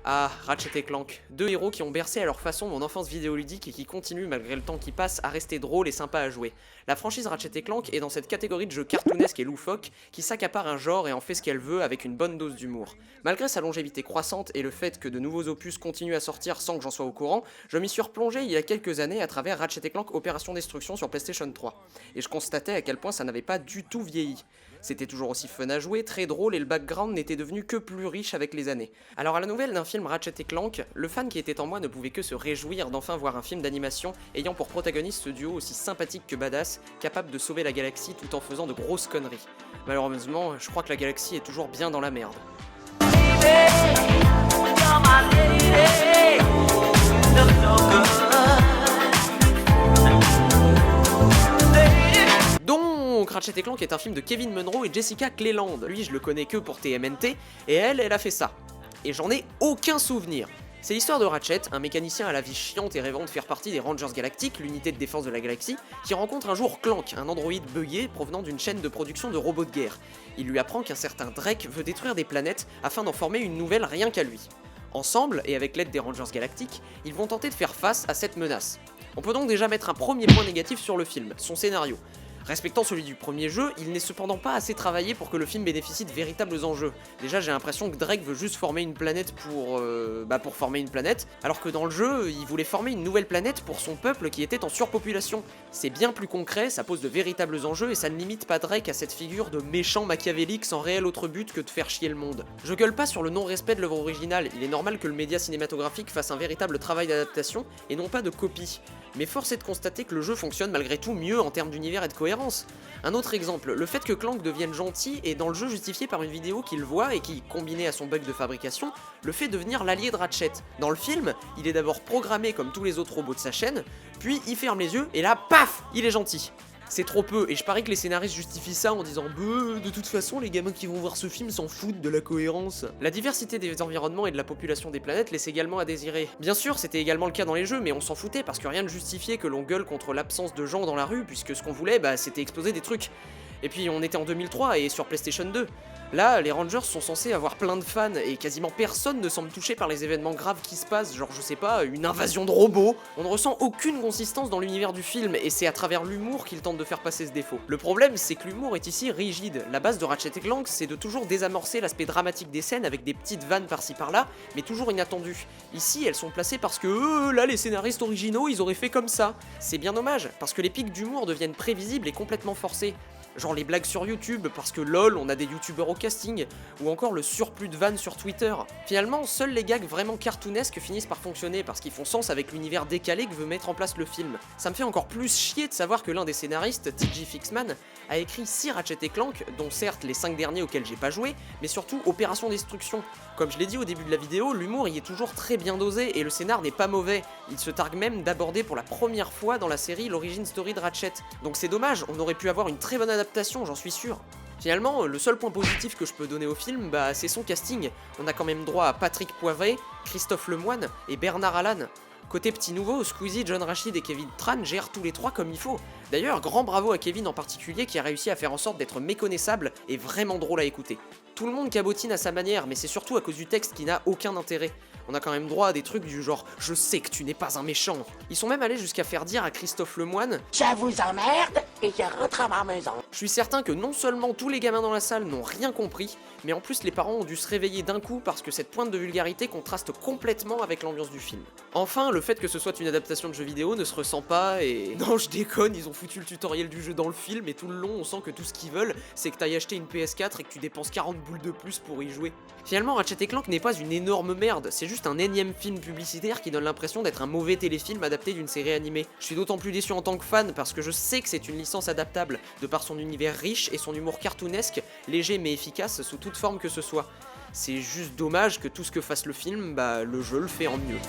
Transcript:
Ah, Ratchet et Clank, deux héros qui ont bercé à leur façon mon enfance vidéoludique et qui continuent malgré le temps qui passe à rester drôles et sympas à jouer. La franchise Ratchet et Clank est dans cette catégorie de jeux cartoonesques et loufoques qui s'accapare un genre et en fait ce qu'elle veut avec une bonne dose d'humour. Malgré sa longévité croissante et le fait que de nouveaux opus continuent à sortir sans que j'en sois au courant, je m'y suis replongé il y a quelques années à travers Ratchet et Clank Opération Destruction sur PlayStation 3. Et je constatais à quel point ça n'avait pas du tout vieilli. C'était toujours aussi fun à jouer, très drôle et le background n'était devenu que plus riche avec les années. Alors à la nouvelle d'un film Ratchet et Clank, le fan qui était en moi ne pouvait que se réjouir d'enfin voir un film d'animation ayant pour protagoniste ce duo aussi sympathique que badass, capable de sauver la galaxie tout en faisant de grosses conneries. Malheureusement, je crois que la galaxie est toujours bien dans la merde. Donc, Ratchet et Clank est un film de Kevin Munro et Jessica Cleland. Lui, je le connais que pour TMNT, et elle a fait ça. Et j'en ai aucun souvenir. C'est l'histoire de Ratchet, un mécanicien à la vie chiante et rêvant de faire partie des Rangers Galactiques, l'unité de défense de la galaxie, qui rencontre un jour Clank, un androïde buggé provenant d'une chaîne de production de robots de guerre. Il lui apprend qu'un certain Drake veut détruire des planètes afin d'en former une nouvelle rien qu'à lui. Ensemble, et avec l'aide des Rangers Galactiques, ils vont tenter de faire face à cette menace. On peut donc déjà mettre un premier point négatif sur le film, son scénario. Respectant celui du premier jeu, il n'est cependant pas assez travaillé pour que le film bénéficie de véritables enjeux. Déjà, j'ai l'impression que Drake veut juste former une planète pour former une planète, alors que dans le jeu, il voulait former une nouvelle planète pour son peuple qui était en surpopulation. C'est bien plus concret, ça pose de véritables enjeux et ça ne limite pas Drake à cette figure de méchant machiavélique sans réel autre but que de faire chier le monde. Je gueule pas sur le non-respect de l'œuvre originale, il est normal que le média cinématographique fasse un véritable travail d'adaptation et non pas de copie. Mais force est de constater que le jeu fonctionne malgré tout mieux en termes d'univers et de cohérence. Un autre exemple, le fait que Clank devienne gentil est dans le jeu justifié par une vidéo qu'il voit et qui, combinée à son bug de fabrication, le fait devenir l'allié de Ratchet. Dans le film, il est d'abord programmé comme tous les autres robots de sa chaîne, puis il ferme les yeux et là, paf, il est gentil. C'est trop peu, et je parie que les scénaristes justifient ça en disant « de toute façon, les gamins qui vont voir ce film s'en foutent de la cohérence ». La diversité des environnements et de la population des planètes laisse également à désirer. Bien sûr, c'était également le cas dans les jeux, mais on s'en foutait parce que rien ne justifiait que l'on gueule contre l'absence de gens dans la rue, puisque ce qu'on voulait, c'était exploser des trucs. Et puis on était en 2003 et sur PlayStation 2. Là, les Rangers sont censés avoir plein de fans et quasiment personne ne semble touché par les événements graves qui se passent, genre je sais pas, une invasion de robots. On ne ressent aucune consistance dans l'univers du film et c'est à travers l'humour qu'il tente de faire passer ce défaut. Le problème, c'est que l'humour est ici rigide. La base de Ratchet & Clank, c'est de toujours désamorcer l'aspect dramatique des scènes avec des petites vannes par-ci par-là, mais toujours inattendues. Ici, elles sont placées parce que là, les scénaristes originaux, ils auraient fait comme ça. C'est bien dommage, parce que les pics d'humour deviennent prévisibles et complètement forcés. Genre les blagues sur YouTube, parce que lol, on a des youtubeurs au casting, ou encore le surplus de vannes sur Twitter. Finalement, seuls les gags vraiment cartoonesques finissent par fonctionner, parce qu'ils font sens avec l'univers décalé que veut mettre en place le film. Ça me fait encore plus chier de savoir que l'un des scénaristes, TJ Fixman, a écrit 6 Ratchet et Clank, dont certes les 5 derniers auxquels j'ai pas joué, mais surtout Opération Destruction. Comme je l'ai dit au début de la vidéo, l'humour y est toujours très bien dosé, et le scénar n'est pas mauvais. Il se targue même d'aborder pour la première fois dans la série l'origin story de Ratchet. Donc c'est dommage, on aurait pu avoir une très bonne adaptation, j'en suis sûr. Finalement, le seul point positif que je peux donner au film, c'est son casting. On a quand même droit à Patrick Poivret, Christophe Lemoine et Bernard Allan. Côté petit nouveau, Squeezie, John Rachid et Kevin Tran gèrent tous les trois comme il faut. D'ailleurs, grand bravo à Kevin en particulier qui a réussi à faire en sorte d'être méconnaissable et vraiment drôle à écouter. Tout le monde cabotine à sa manière, mais c'est surtout à cause du texte qui n'a aucun intérêt. On a quand même droit à des trucs du genre « Je sais que tu n'es pas un méchant ». Ils sont même allés jusqu'à faire dire à Christophe Lemoine « Je vous emmerde et je rentre à ma maison ». Je suis certain que non seulement tous les gamins dans la salle n'ont rien compris, mais en plus les parents ont dû se réveiller d'un coup parce que cette pointe de vulgarité contraste complètement avec l'ambiance du film. Enfin, le fait que ce soit une adaptation de jeu vidéo ne se ressent pas et... Non, je déconne, ils ont foutu le tutoriel du jeu dans le film et tout le long on sent que tout ce qu'ils veulent, c'est que t'ailles acheter une PS4 et que tu dépenses 40 boules de plus pour y jouer. Finalement, Ratchet & Clank n'est pas une énorme merde, c'est juste un énième film publicitaire qui donne l'impression d'être un mauvais téléfilm adapté d'une série animée. Je suis d'autant plus déçu en tant que fan parce que je sais que c'est une licence adaptable, de par son univers riche et son humour cartoonesque, léger mais efficace sous toute forme que ce soit. C'est juste dommage que tout ce que fasse le film, le jeu le fait en mieux.